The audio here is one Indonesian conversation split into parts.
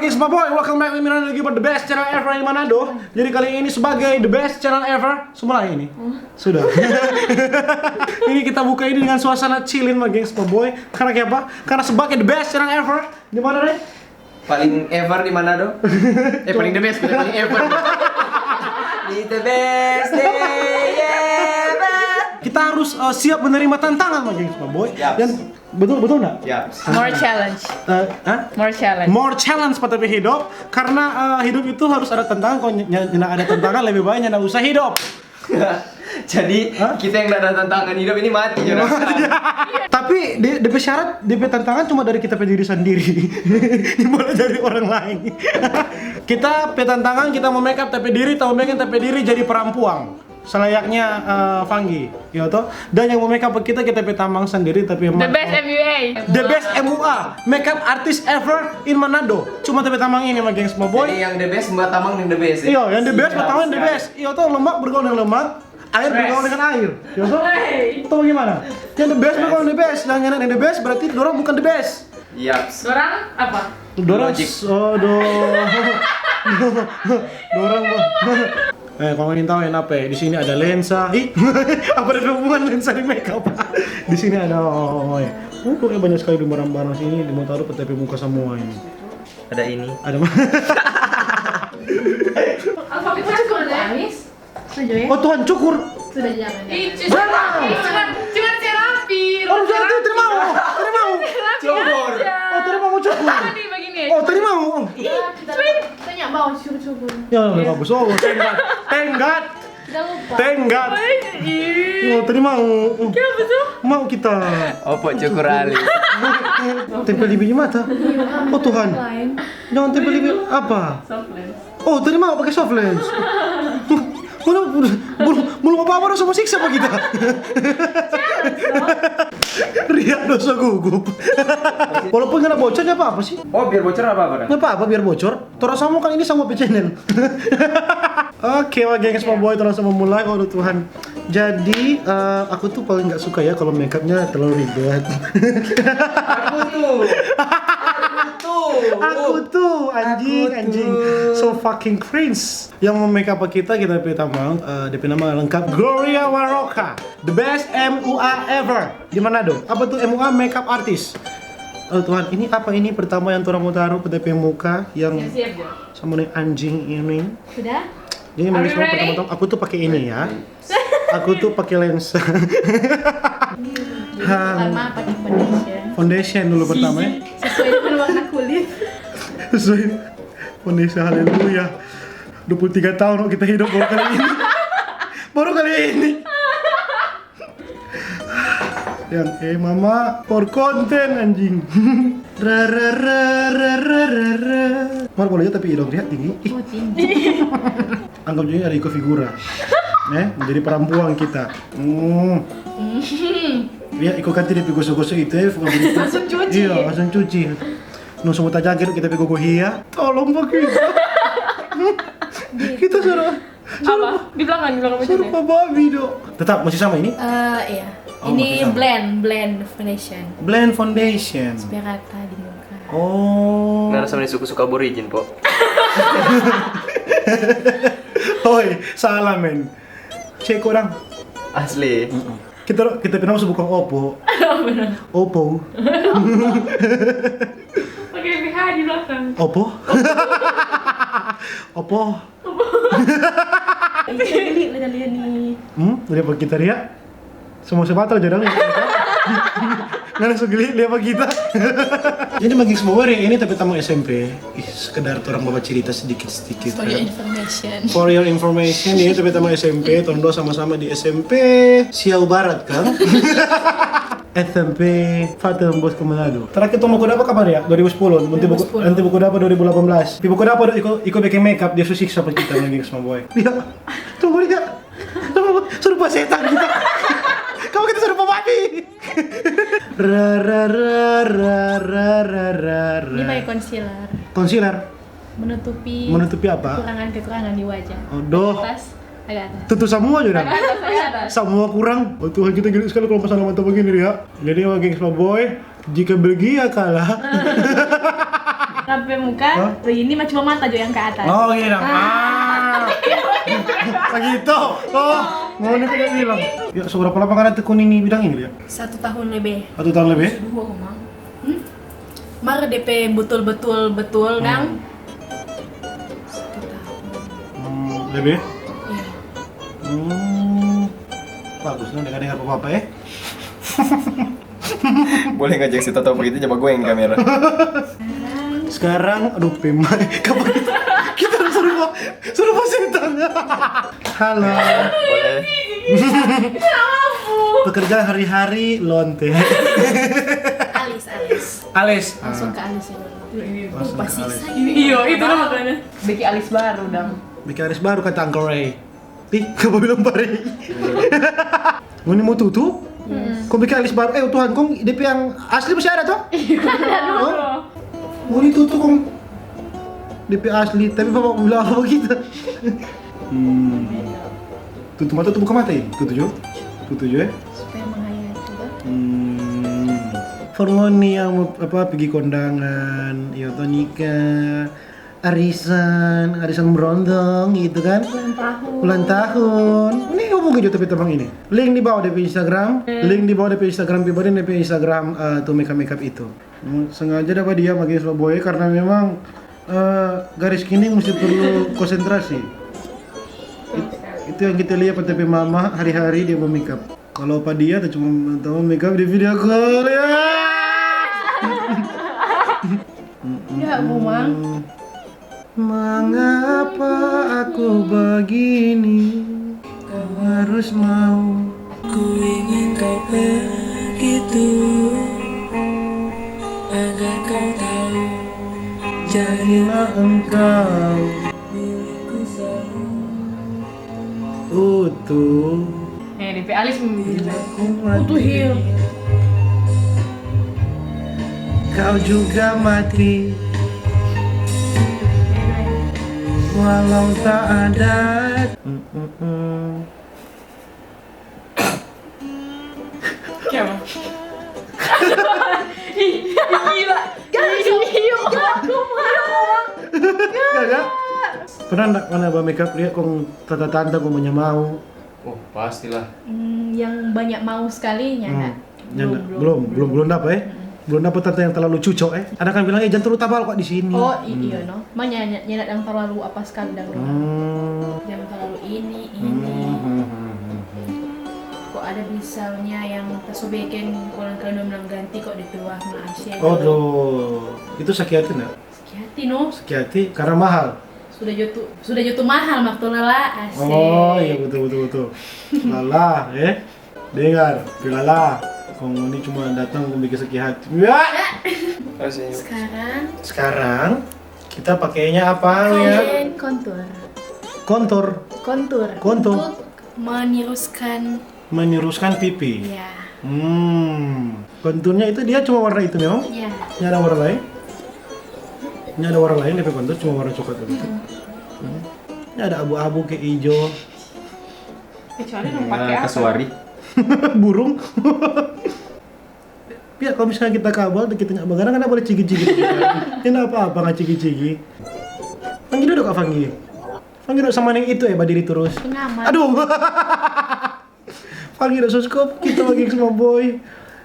Gengs My Boy, welcome back with me lagi buat the best channel ever di Manado. Jadi kali ini sebagai the best channel ever, semula ini sudah. Ini kita buka ini dengan suasana chillin sama Gengs My Boy. Karena apa? Karena sebagai the best channel ever di mana deh? Paling ever di Manado. Paling the best, paling ever. It's the best day ever. Kita harus siap menerima tantangan sama Gengs My Boy. Yaps. Dan betul nggak? Ya. More challenge. More challenge. More challenge pada hidup. Karena hidup itu harus ada tantangan. Kalau nggak ada tantangan lebih baik nggak usah hidup. Jadi kita yang nggak ada tantangan hidup ini mati ya. Tapi DP syarat, DP tantangan cuma dari kita diri sendiri. Dimana dari orang lain. Kita tantangan kita mau make up tapi diri, tahu make up tapi diri jadi perampuang. Selayaknya Fanggi, ya toh. Dan yang mau make up kita tambang sendiri tapi The best MUA. The best MUA, makeup artist ever in Manado. Cuma tapi tambang ini sama Gengs My Boy. Jadi yang the best Mbak Tamang yang the best. Iya, yang the best, Mbak Tamang the best. Iya toh, lemak bergaul dengan lemak, air bergaul dengan air. Ya toh? Itu bagaimana? Yang the best bergaul dengan the best. Dan yang the best berarti dorang bukan the best. Iya. Dorang apa? Dorang Logic. dorang kalau ingin tahu yang apa ya? Di sini ada lensa. Ih, apa ada hubungan lensa di makeup? Di sini ada pokoknya banyak sekali di barang-barang sini, di mau taruh PTP muka semua ini. Ada ini. Ada Alfabetnya cukup manis. Setuju ya? Oh Tuhan cukur. Sudah jangan. Cuman terapi. Oh jadi terima mau. Cukur. Oh terima mau cukur. Tadi begini. Oh terima mau. Tanya bau cukur. Ya bagus. Oh tenggat. Tenggat. Oh terima mau. Kenapa tuh? Mau kita. Opo cukur ali. Tempel di biji mata. Oh Tuhan. Jangan tempel di biji apa? Oh tadi mau pakai soft lens. Belum apa-apa udah sama siksa apa kita? Ria dosa gugup. Walaupun nggak bocor nggak apa-apa sih. Oh biar bocor apa? Nggak apa-apa biar bocor. Terus sama kan ini sama channel. Oke, Gengs My Boy terus memulai. Oh Tuhan. Jadi aku tuh paling nggak suka ya kalau makeupnya terlalu ribet. Aku tuh anjing so fucking cringe. Yang mau make up kita pilih tambang DP nama lengkap Gloria Waroka, the best MUA ever di Manado. Apa tuh MUA makeup artist? Oh Tuhan, ini apa ini pertama yang orang mau taruh DP muka yang sama nih anjing ini. Sudah? Jadi Are you ready? pertama-tama aku tuh pakai ini ya. Aku tuh pakai lensa. Pertama pakai foundation. Foundation dulu pertama ya. Sesuai dengan warna kulit. Sesuai foundation, haleluya. 23 tahun kita hidup baru kali ini. Yang mama for konten anjing. Mar boleh tapi hidung lihat tinggi. Oh tinggi. Anggap jadi ada Iko Figura. Menjadi perampuan kita. Lihat Iko kan tidak gosok-gosok itu ya. Langsung cuci. Iya, langsung cuci. Nung semua tajagir kita pegogo hia. Tolong Pak kita. Kita suruh Apa? Di belakang suruh macamnya. babi dok. Tetap masih sama ini? Iya. Oh, Ini masih sama. blend foundation. Blend foundation. Biar rata di muka. Oh. Nggak sama suku-suku aborigin po. Hoi, salah men. Cek orang. Asli. Kita pernah masuk bukan Oppo. Oppo. Pakai BH di belakang. Oppo. Oppo. Lihat nih. Lihat apa kita lihat? Semua sebatal jarang. Nggak langsung geli lihat apa kita. Jadi bagi semua orang ini tapi tamu SMP. Sekedar orang bawa cerita sedikit-sedikit. For your information. For your information, ini tapi tamu SMP, tondo sama-sama di SMP Siau Barat kan? SMP Fatul Bosco Manado. Terakhir tuh buku dapat kapan ya? 2010. Nanti buku dapat 2018. Di buku dapat ikut bikin makeup dia susah sama kita lagi sama boy. Lihat, tunggu lihat. Serupa setan kita. Kamu kita serupa babi. Ini pakai concealer. Concealer Menutupi apa? kekurangan di wajah. Aduh. Agak atas. Tutup semua juga. Agak atas. Semua kurang. Oh Tuhan kita gini sekali kalau masalah mata begini ya. Jadi Gengs My Boy, jika Belgia kalah, Sampai muka, ini cuma mata aja yang ke atas. Oh iya dong. Begitu. Oh, mau nih tidak bilang. Ya, seberapa lama kan tekun ini bidang ini ya? 1 tahun lebih. 1 tahun lebih? 2 Mang. Mar DP betul-betul Dang. 1 tahun. Lebih? Iya. Bagus nih, dengar apa-apa ya. Boleh ngajak si Toto begitu, coba gue yang kamera. Sekarang, aduh Pemai, kapan kita suruh setan. Halo. Boleh. Pekerjaan hari-hari lonte. Alis. Alis. Langsung ke alis ya. Langsung ke Alis. Iya, itu lah makanya. Bikin alis baru dong. Bikin Alis baru kata Uncle Ray. Ih, kamu bilang Ray. Mau mau tutu? Kau bikin alis baru? Tuhan, kau DP yang asli masih ada toh? Oh, ini tutu kau DP asli, tapi bapak bilang apa begitu? Tutu mata tuh buka mata ya? Tutu ya? Supaya menghayati bah. Formoni yang apa pergi kondangan, ya atau nikah, arisan berondong gitu kan? Ulang tahun. Ini hubungi juga tapi teman ini. Link di bawah DP Instagram, pribadi DP Instagram tuh makeup itu. Sengaja dapat dia bagi Surabaya karena memang garis kini mesti perlu konsentrasi. Itu yang kita lihat pada DP mama hari-hari dia mau makeup. Kalau apa dia tuh cuma tahu makeup di video call ya. Ya, Bu Mang. Mengapa aku begini? Kau harus mau. Ku ingin kau begitu agar kau tahu Jadilah engkau milikku selalu. utuh. DP alis Utuh Hil. Kau juga mati walau tak ada. Siapa? Gila. Gak? Pernah enggak mana bawa makeup lihat kong tanda-tanda kong mau? Oh, pastilah. Yang banyak mau sekali nyana. Belum dapat ya. Belum dapat tanda yang terlalu cucok Ada kan bilang jangan terlalu tabal kok di sini. Oh iya no. Makanya nyana yang terlalu apa sekali dan Jangan terlalu ini. Kok ada misalnya yang tersobekin kalau bilang ganti kok di bawah Asia. Oh doh. Itu sakit hati enggak? Hati no. Sakit hati karena mahal. Sudah jutu mahal waktu lelah asik. Oh iya betul. Lala, dengar, Lala. Kong ini cuma datang untuk bikin sakit hati. Ya. Sekarang kita pakainya apa ya? Kontur. Kontur. Untuk Meniruskan pipi. Ya. Konturnya itu dia cuma warna itu memang? Ya. Ini ada warna lain? Ini ada warna lain, DP kontur cuma warna coklat begitu. Ini ada abu-abu ke hijau. Kecuali dong pakai apa? Kasuari. Burung. Ya kalau misalnya kita kabel, kita nggak begadang kan boleh cigi-cigi. Ini apa-apa nggak cigi-cigi. Fanggi duduk Kak Fanggi. Fanggi duduk sama yang itu berdiri terus. Pengamat. Aduh. Fanggi duduk skop, kita lagi semua boy.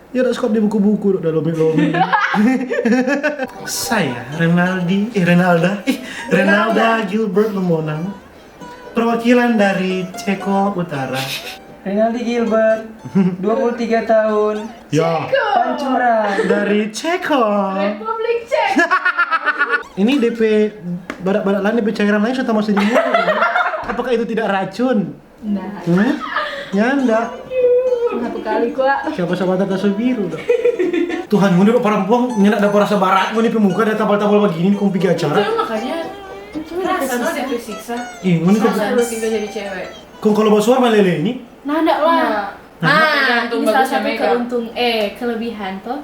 Ya duduk skop di buku-buku duduk dalam lomi. Saya Renalda Gilbert Lemonang, perwakilan dari Ceko Utara. Renaldi Gilbert, 23 tahun, Ya, pancuran. dari Ceko. Republik Cek. Ini DP badak-badak lain, DP cairan lain sudah masih diminum. Apakah itu tidak racun? Nah, Ya enggak. satu kali gua. Siapa sahabat atas biru dah. Tuhan, ini udah perempuan nyenak ada rasa barat, ini pemuka ada tabal-tabal begini, kau pergi acara. Makanya rasa no dia tersiksa. Ini Rasa lu tinggal jadi cewek. kau kalau bawa suara melele ini. Nah, enggak lah. Tergantung Ini salah bagusnya satu makeup. kelebihan toh.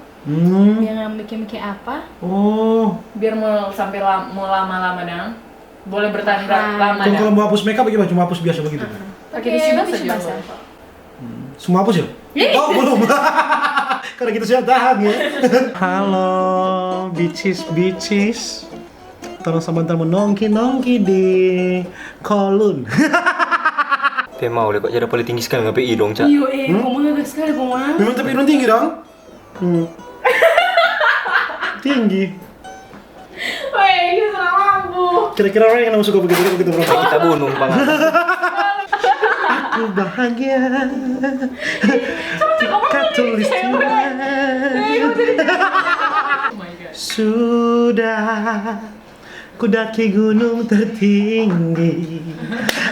Yang mikir-mikir apa? Oh. Biar mau sampai mau lama-lama dong, boleh bertahan lama Kau kalau dong. mau hapus makeup bagaimana? Cuma hapus biasa begitu. Pakai tisu basah tisu juga. basah. Semua hapus ya? Oh belum. Karena kita sudah tahan ya. Halo, bitches. Tolong sama temen nongki di Kolun. Pe mau le kok jadi paling tinggi sekali ngapain dong, Cak? Iyo koma gagah sekali koma. Memang tapi hidung tinggi dong? Tinggi. Weh, ini salah lampu. Kira-kira orang yang suka begitu berapa? Kita bunuh Bang. Aku bahagia. Katulis sudah ku daki gunung tertinggi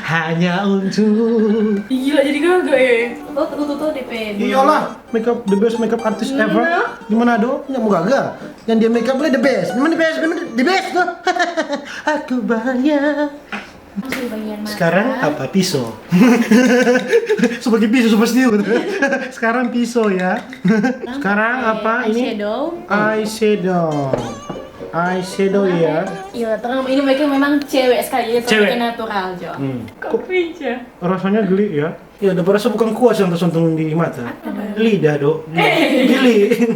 hanya untuk. Gila jadi gagah ya. Tuh DP. Iyalah, makeup the best makeup artist ever di Manado. Nggak mau gagal. Yang dia makeup boleh the best. Memang the best tuh. Aku bahagia. Sekarang apa? Pisau. Sebagai pisau seperti itu. Sekarang pisau ya. Sekarang apa ini? Eyeshadow ya. Iya, terang ini mereka memang cewek sekali, ya, Cewek. natural Jo. Kopi aja. Rasanya geli ya. Ya, udah berasa bukan kuas yang tersentuh di mata. Lidah, Dok. Geli.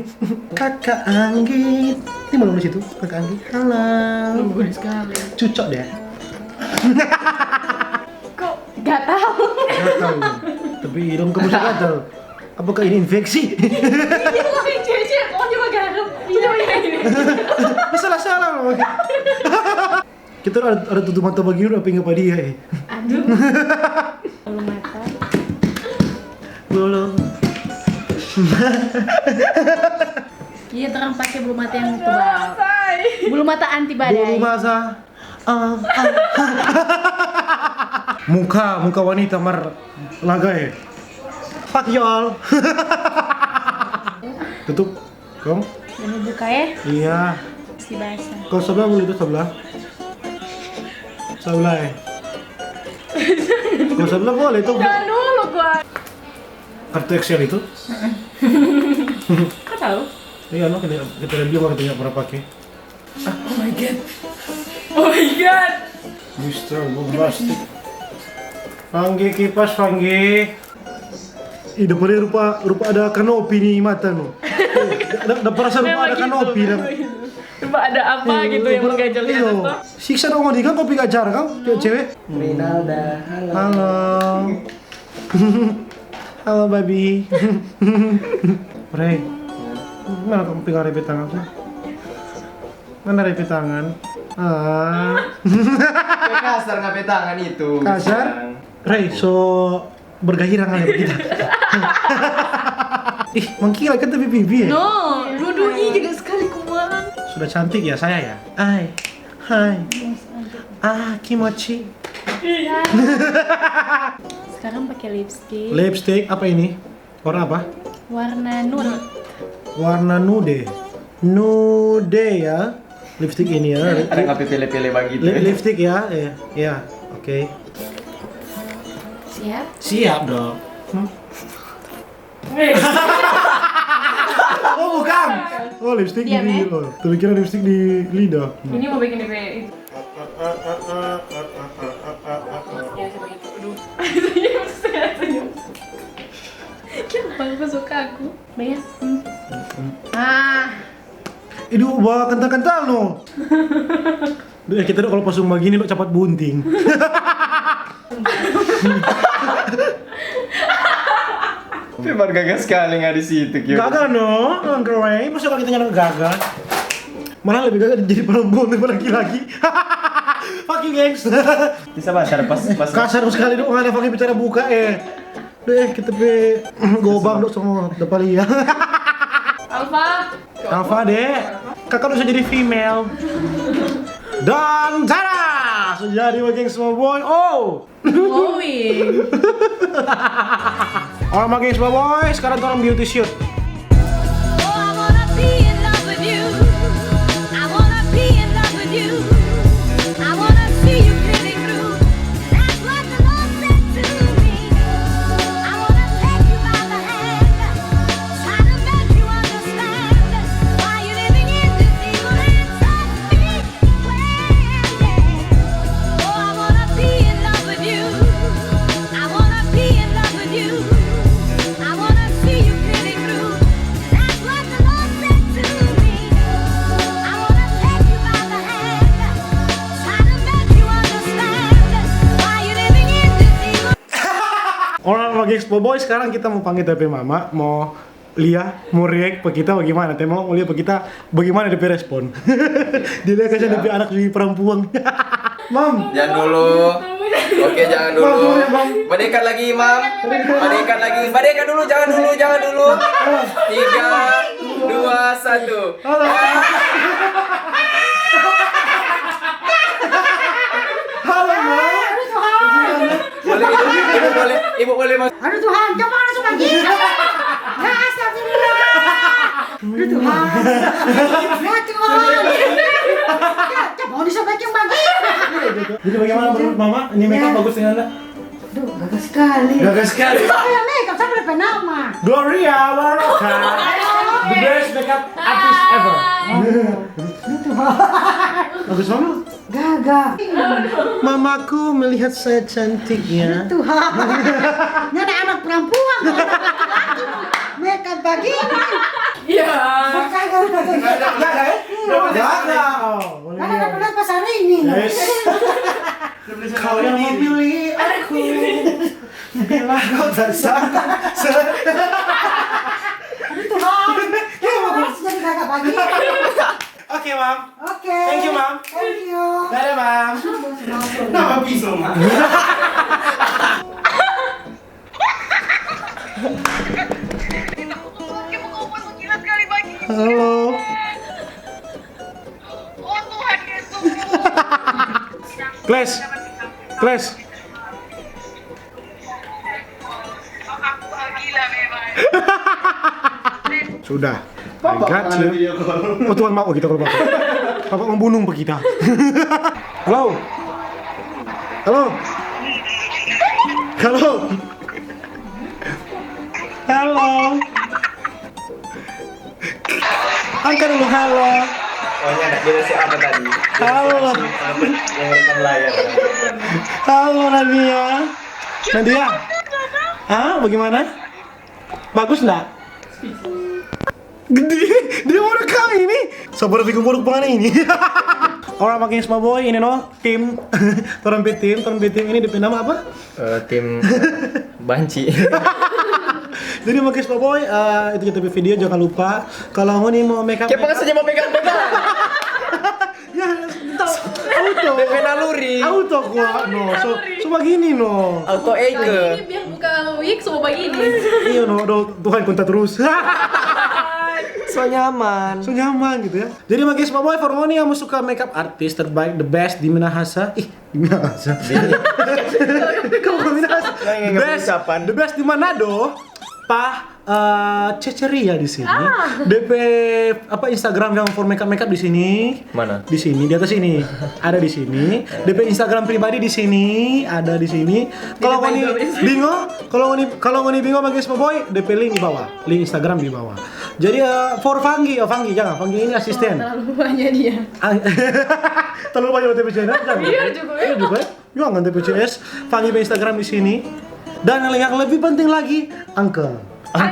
Kakak Anggit. Ini malu di situ, Kakak Anggit. Halo. Bagus sekali. Cucok deh. Kok gak tahu? Gak tahu. Tapi hidung kamu gatal. Apakah ini infeksi? Iya, tapi cewek-cewek kok cuma garam. Iya. Salah loh. Kita ada tutup mata bagi apa nggak pada dia? Aduh. Bulu mata. Belum. Iya, terang pakai bulu mata yang tebal. Bulu mata anti badai. Bulu mata. Muka wanita lagai. Fuck you all. Tutup, Kong. Jangan buka ya, Iya. si basah. Kau sebelah boleh itu sebelah. Sebelah ya. Kau sebelah boleh itu. Jangan dulu gua. Kartu Excel itu. Kau tahu? Iya, no, kita review kalau tidak pernah pakai. Oh my god. Oh my god. Mr. Bombastic. Fanggi kipas Fanggi. Ih, depannya rupa ada kanopi nih mata no. Ada perasa rupa ada kanopi dan. Coba ada apa gitu yang menggajol di atas tuh? Siksa dong di kan kopi gajar kan cewek. Rinalda, Halo. Halo baby. Rey. Mana kamu pegang repet tangan aku? Mana repet tangan? kasar ngapain tangan itu. Kasar? Rey, so bergairah kali kita. Ih, mengkilap kan tapi pipi ya? No, dudui juga sekali kumahan. Sudah cantik ya saya ya? Hai. Kimochi. Sekarang pakai lipstick. Lipstick apa ini? Warna apa? Warna nude. Warna nude. Nude ya. Lipstick ini ya. Ada ngapain pilih-pilih begitu. Lipstick ya. Ya. Oke. Siap? Siap dong. Oh bukan. Oh lipstick di Diam, ya? lidah. Tapi kira lipstick di lidah. Ini mau bikin DP itu. Ya, coba itu. Aduh. Senyum. Kenapa aku suka aku? Bayar. Itu bawa kental-kental no. Duh, kita tuh kalau pas rumah gini lo cepat bunting. Memang gagal sekali nggak di situ. Gagal no, Anggrek. Masa kalau kita nyala gagal? Malah lebih gagal jadi perempuan daripada laki-laki. Fucking gengs. Bisa basar pas Kasar sekali dong, nggak ada fucking bicara buka Deh, kita pe gobang dong semua depan ya. Alpha deh. Kakak udah jadi female. Dan Zara sudah jadi geng semua boy. Glowing. Orang geng semua boy, sekarang orang beauty shoot. I wanna be in love with you. I wanna be in love with you. I wanna see you pretty through. That's what the Lord said to me. I wanna take you by the hand, try to make you understand why you're living in this evil and touch me when. Oh, I wanna be in love with you. I wanna be in love with you. I wanna see you pretty through. Gengs Boboy, sekarang kita mau panggil DP Mama, mau lihat, mau react ke kita bagaimana, mau lihat ke kita bagaimana DP respon. Dia kasih DP anak di perempuan. Mam, Jangan dulu. Oke, jangan dulu. Badekan lagi, Mam. Badekan lagi. Badekan dulu, jangan dulu, jangan dulu. 3, 2, 1. halo Mam. Ibu boleh masuk. Aduh Tuhan, coba langsung lagi. Ya astagfirullah. Aduh Tuhan. Ya Tuhan. Ya, coba disobek yang bagi. Jadi bagaimana menurut Mama? Ini makeup bagus dengan Anda? Aduh, gagal sekali. Gagal sekali. Saya makeup sampai depan nama. Gloria Baroka, the best makeup artist ever. Aduh Tuhan. Bagus Mama? Gagal. Mamaku melihat saya cantiknya. Tuhan. Ini anak perempuan. Laki-laki makeup begini. Iya. Gagal. Gagal. Oh, boleh Karena lihat. aku lihat pasar ini. Yes. Kau yang memilih aku, bila kau tak sangka. Tuhan. Ya, bagus jadi gagal bagi. Oke, Mam. Oke. Thank you, Mam. Thank you. Dadah, Mam. Nama pisau, Mam. Halo. Kles. Sudah. I got you. Oh Tuhan maaf kita kalau bapak. Bapak membunuh kita. Halo. Halo. Halo. Halo. Angkat dulu halo. Oh, ini anak dia siapa tadi? Halo. Yang rekam layar. Halo Nadia. Nadia. Ah, bagaimana? Bagus enggak? Gede, dia mau rekam ini. Sabar dikumpul pengen ini. Orang makin semua boy ini no tim, torang tim ini di nama apa? Tim banci. Jadi makin semua boy itu kita video jangan lupa kalau mau nih mau makeup. Siapa saja mau pegang-pegang? Ya, auto. DP naluri. Auto gua no, so begini no. Auto Eike. Ini biar buka wig semua begini. Iya no, Tuhan kontak terus. So nyaman. So nyaman gitu ya. Jadi bagi semua boy Formoni yang suka makeup artis terbaik the best di Minahasa. Di Minahasa. Kamu Minahasa. The best di Manado. Pak Ceceria di sini. DP apa Instagram yang for makeup di sini. Mana? Di sini, di atas ini. Ada di sini. DP Instagram pribadi di sini, ada di sini. Kalau ngoni bingung, kalau ngoni bingung bagi semua boy, DP link di bawah. Link Instagram di bawah. Jadi for Fanggi jangan. Fanggi ini asisten. Terlalu banyak dia. Terlalu banyak TPCS kan? Iya juga ya. Iya juga ya. Jangan TPCS. Fanggi di Instagram di sini. Dan yang lebih penting lagi, Uncle Ray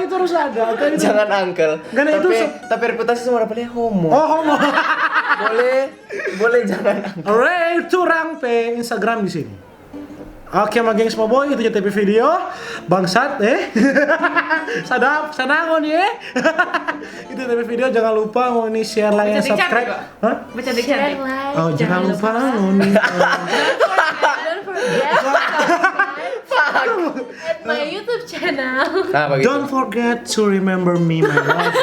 itu harus ada. Uncle itu. Jangan uncle. Karena itu tapi reputasi semua dapetnya homo. Oh, homo. boleh jangan. Ray curang pe Instagram di sini. Oke, mageng semua boy itu jadi video bangsat sadap sanangon ya. Itu TV video jangan lupa ngoni share like and subscribe. Hah? Bercantik-cantik. Oh, jangan lupa ngoni. My YouTube channel. Nah, begitu. Don't forget to remember me, my love.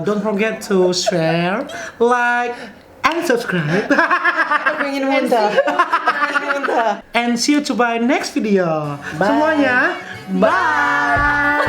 Don't forget to share, like, and subscribe. Aku ingin muntah. And see you to my next video. Semuanya, bye.